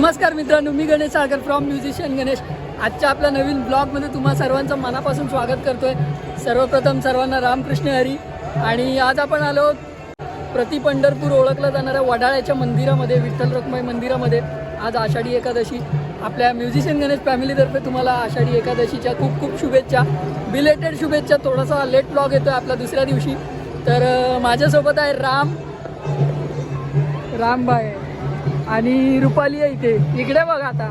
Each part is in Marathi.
नमस्कार मित्रांनो, मी गणेश साळकर फ्रॉम म्युझिशियन गणेश. आजच्या आपल्या नवीन ब्लॉगमध्ये तुम्हा सर्वांचं मनापासून स्वागत करतोय. सर्वप्रथम सर्वांना रामकृष्ण हरी. आणि आज आपण आलो प्रति पंढरपूर ओळखलं जाणाऱ्या वडाळ्याच्या मंदिरामध्ये, विठ्ठल रखुमाई मंदिरामध्ये. आज आषाढी एकादशी. आपल्या म्युझिशियन गणेश फॅमिलीतर्फे तुम्हाला आषाढी एकादशीच्या खूप खूप शुभेच्छा, बिलेटेड शुभेच्छा. थोडासा लेट ब्लॉग येतो आपला दुसऱ्या दिवशी. तर माझ्यासोबत आहे रामबाई आणि रुपाली आहे इकडे बघा. आता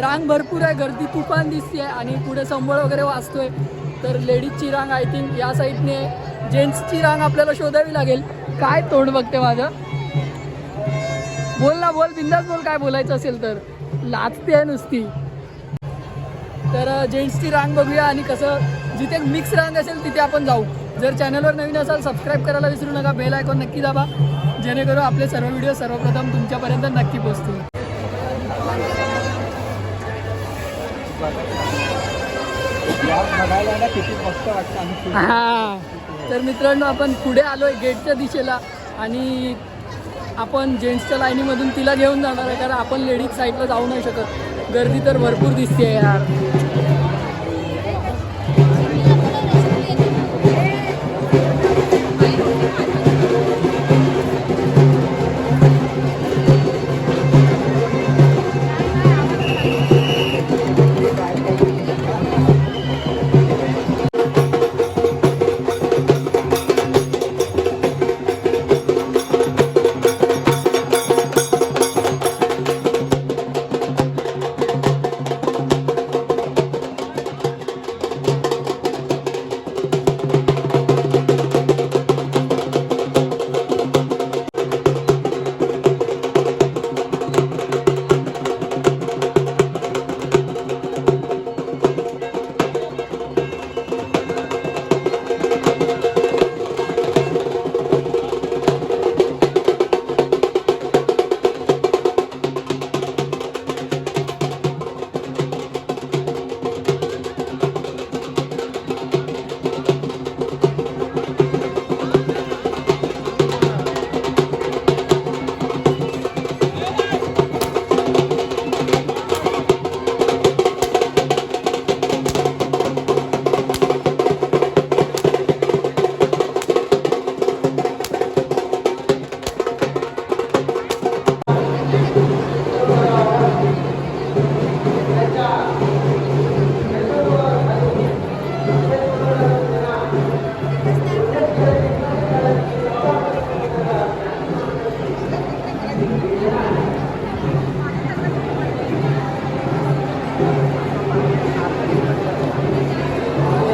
रांग भरपूर आहे, गर्दी तुफान दिसते आहे आणि पुढे संबळ वगैरे वाजतोय. तर लेडीजची रांग आय थिंक या साईडने, जेंट्सची रांग आपल्याला शोधावी लागेल. काय तोंड बघते माझं, बोल ना, बोल बिंदास बोल, काय बोलायचं असेल तर. लाजते आहे नुसती. तर जेंट्सची रांग बघूया आणि कसं जिथे मिक्स रांग असेल तिथे आपण जाऊ. जर चॅनलवर नवीन असाल सबस्क्राईब करायला विसरू नका, बेल आयकॉन नक्की दाबा, जेणेकरून आपले सर्व व्हिडिओ सर्वप्रथम तुमच्यापर्यंत नक्की पोहोचतील. हां, तर मित्रांनो आपण पुढे आलोय गेटच्या दिशेला आणि आपण जेंट्सच्या लाईनीमधून तिला घेऊन जाणार आहे, कारण आपण लेडीज साईडला जाऊ नाही शकत. गर्दी तर भरपूर दिसते यार.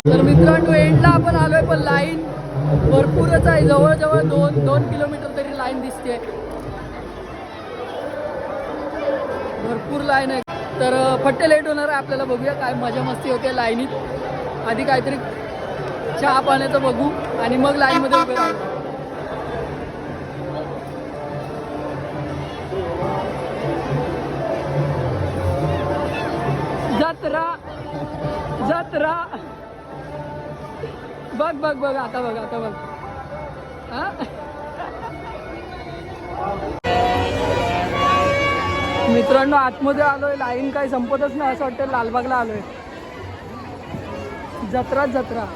तर मित्रांनो एंडला आपण आलोय, पण लाईन भरपूरच आहे. जवळजवळ 2 किलोमीटर तरी लाईन दिसते, भरपूर लाईन आहे. तर फट्टे लेट होणार आहे आपल्याला. बघूया काय मजा मस्ती होते लाईनीत. आधी काहीतरी चहा पाण्याचं बघू आणि मग लाईनमध्ये उभे राहू. जत्रा जत्रा बघ बघ बघ, आता बघ, आता बघ. मित्रांनो आतमध्ये आलोय, लाईन काय संपतच नाही. असं वाटतं लालबागला आलोय. जत्रा जत्रा.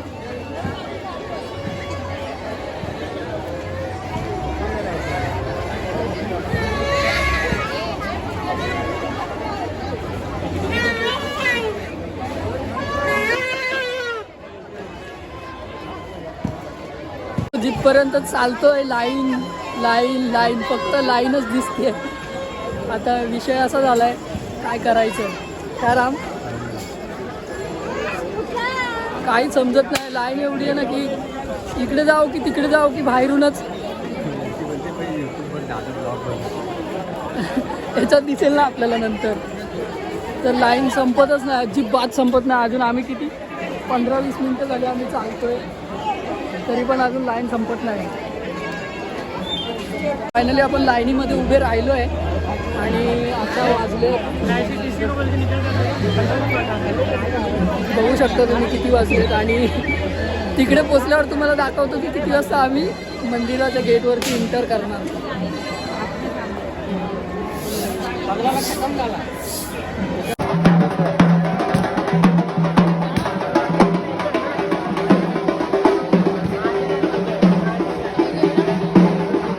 जिथपर्यंत चालतोय लाईन लाईन लाईन, फक्त लाईनच दिसते. आता विषय असा झालाय, काय करायचं काय राम, काही समजत नाही. लाईन एवढी आहे ना की इकडे जाऊ की तिकडे जाऊ की बाहेरूनच याच्यात दिसेल ना आपल्याला नंतर. तर लाईन संपतच नाही, अजिबात संपत नाही. अजून आम्ही किती 15-20 मिनटं झाली आम्ही चालतोय, तरी पण अजून लाईन संपत नाही. फायनली आपण लाईनीमध्ये उभे राहिलो आहे आणि आता वाजले, बघू शकता तुम्ही किती वाजलेत. आणि तिकडे पोचल्यावर तुम्हाला दाखवतो की किती वाजता आम्ही मंदिराच्या गेटवरती एंटर करणार.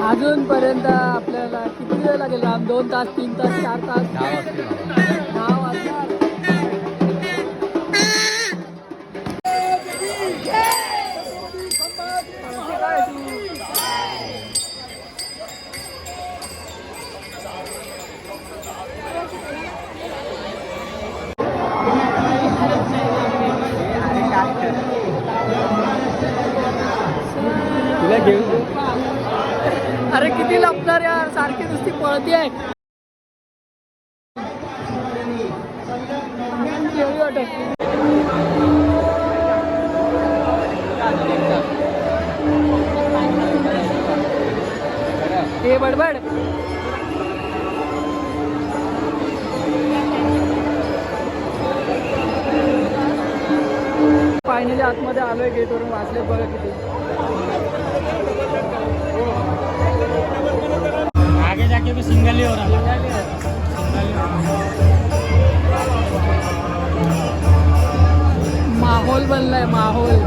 अजूनपर्यंत आपल्याला किती वेळ लागेल राम? 2 तास, 3 तास, 4 तास? 10 वाजणार. तुला घेऊन अरे किती लपणार यार, सारखी नुसती पळती आहे. एवढी वाटत ते बडबड. फायनली आतमध्ये आलोय, गेटवरून वाचलेत बघा किती. आगे जाके भी सिंगल ही हो रहा है. माहोल बनलाय माहोल.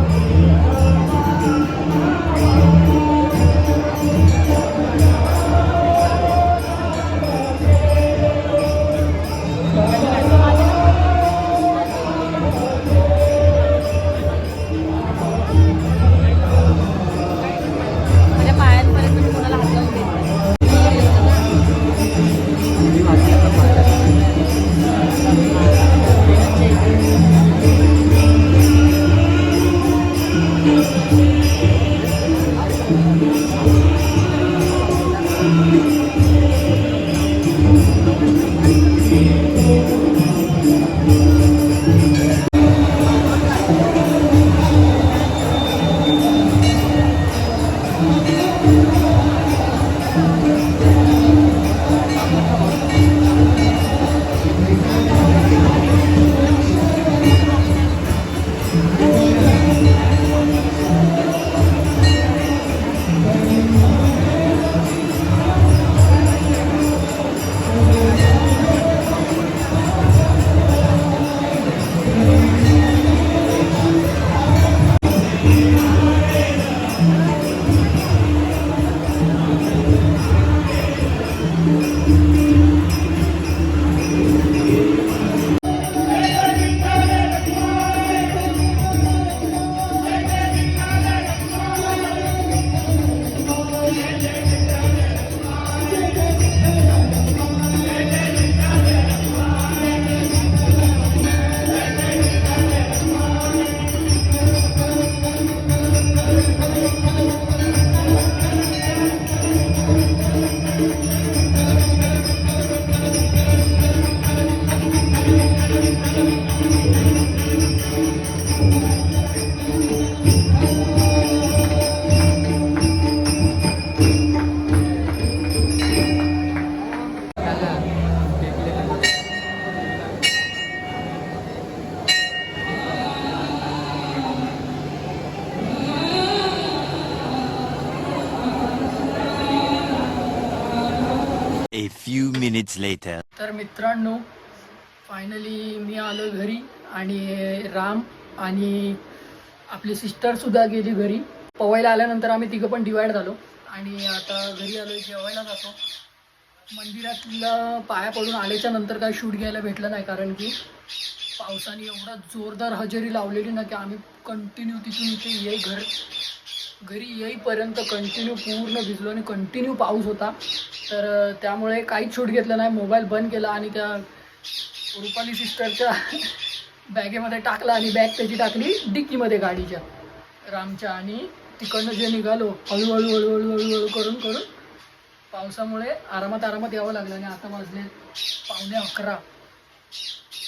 A few minutes later. तर मित्रांनो, फायनली मी आलो घरी आणि राम आणि आपली सिस्टरसुद्धा गेली घरी. पवायला आल्यानंतर आम्ही तिघं पण डिवाईड झालो आणि आता घरी आलो, जेवायला जातो. मंदिरातला पाया पडून आल्याच्या नंतर काय शूट घ्यायला भेटलं नाही, कारण की पावसाने एवढा जोरदार हजेरी लावलेली ना की आम्ही कंटिन्यू तिथून इथे घरी येईपर्यंत कंटिन्यू पूर्ण भिजलो आणि कंटिन्यू पाऊस होता. तर त्यामुळे काहीच शूट घेतलं नाही, मोबाईल बंद केला आणि त्या रुपाली सिस्टरच्या बॅगेमध्ये टाकला आणि बॅग त्याची टाकली डिक्कीमध्ये गाडीच्या रामच्या. आणि तिकडनं जे निघालो हळूहळू हळूहळू हळूहळू करून करून पावसामुळे आरामात यावं लागलं आणि आता वाजले 11:15.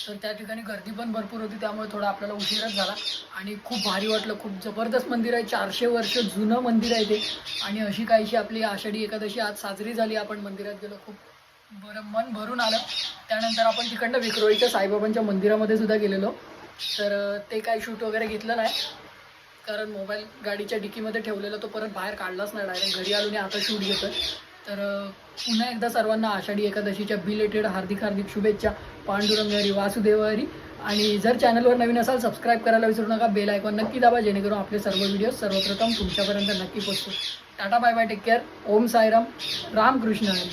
तर त्या ठिकाणी गर्दी पण भरपूर होती, त्यामुळे थोडा आपल्याला उशीरच झाला आणि खूप भारी वाटलं. खूप जबरदस्त मंदिर आहे, 400 वर्ष जुनं मंदिर आहे ते. आणि अशी काहीशी आपली आषाढी एकादशी आज साजरी झाली. आपण मंदिरात गेलो, खूप बरं मन भरून आलं. त्यानंतर आपण तिकडनं विक्रोळीच्या साईबाबांच्या मंदिरामध्ये सुद्धा गेलेलो. तर ते काही शूट वगैरे घेतलं नाही, कारण मोबाईल गाडीच्या डिकीमध्ये ठेवलेला, तो परत बाहेर काढलाच नाही, डायरेक्ट घरी आलो आणि आता शूट घेतो. तर पुन्हा एकदा सर्वांना आषाढी एकादशीच्या बिलेटेड हार्दिक हार्दिक शुभेच्छा. पांडुरंग हरी वासुदेव हरी. आणि जर चॅनलवर नवीन असाल सबस्क्राईब करायला विसरू नका. बेल आयकॉन नक्की दाबा जेणेकरून आपले सर्व व्हिडिओ सर्वप्रथम तुमच्यापर्यंत नक्की पोहोचतो. Tata bye bye take care. Om Sairam. Ramkrishna Hari.